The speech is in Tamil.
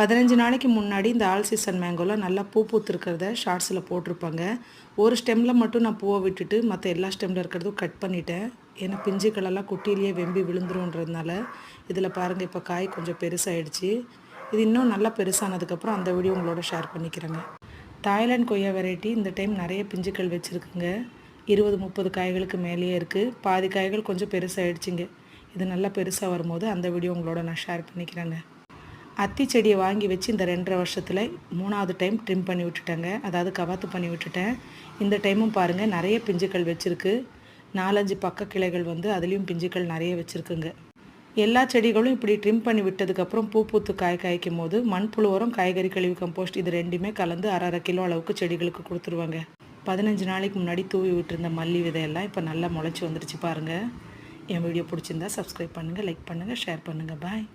15 நாளைக்கு முன்னாடி இந்த ஆல் சீசன் மேங்கோலாம் நல்லா பூ பூத்துருக்கிறத ஷார்ட்ஸில் போட்டிருப்பாங்க. ஒரு ஸ்டெம்மில் மட்டும் நான் பூவை விட்டுட்டு மற்ற எல்லா ஸ்டெம்மில் இருக்கிறதும் கட் பண்ணிட்டேன். ஏன்னா பிஞ்சுக்களெல்லாம் குட்டிலேயே வெம்பி விழுந்துருன்றதுனால. இதில் பாருங்கள், இப்போ காய் கொஞ்சம் பெருசாகிடுச்சு. இது இன்னும் நல்லா பெருசானதுக்கப்புறம் அந்த வீடியோ உங்களோட ஷேர் பண்ணிக்கிறேங்க. தாய்லாந்து கொய்யா வெரைட்டி இந்த டைம் நிறைய பிஞ்சுக்கள் வச்சுருக்குங்க. 20-30 காய்களுக்கு மேலேயே இருக்குது. பாதி காய்கள் கொஞ்சம் பெருசாகிடுச்சிங்க. இது நல்லா பெருசாக வரும்போது அந்த வீடியோ உங்களோட நான் ஷேர் பண்ணிக்கிறேங்க. அத்தி செடியை வாங்கி வச்சு இந்த 2.5 வருஷத்தில் 3வது டைம் ட்ரிம் பண்ணி விட்டுட்டேங்க. அதாவது கவாத்து பண்ணி விட்டுட்டேன். இந்த டைமும் பாருங்கள், நிறைய பிஞ்சுக்கள் வச்சுருக்கு. 4-5 பக்க கிளைகள் அதுலேயும் பிஞ்சுக்கள் நிறைய வச்சுருக்குங்க. எல்லா செடிகளும் இப்படி ட்ரிம் பண்ணி விட்டதுக்கப்புறம் பூ பூத்து காய் காய்க்கும் போது மண்புழு உரம், காய்கறி கழிவு கம்போஸ்ட் இது ரெண்டுமே கலந்து 1/2 கிலோ அளவுக்கு செடிகளுக்கு கொடுத்துருவாங்க. 15 நாளைக்கு முன்னாடி தூவி விட்டுருந்த மல்லி விதையெல்லாம் இப்போ நல்லா முளைச்சி வந்துடுச்சு பாருங்கள். என் வீடியோ பிடிச்சிருந்தா சப்ஸ்கிரைப் பண்ணுங்கள், லைக் பண்ணுங்கள், ஷேர் பண்ணுங்கள். பாய்.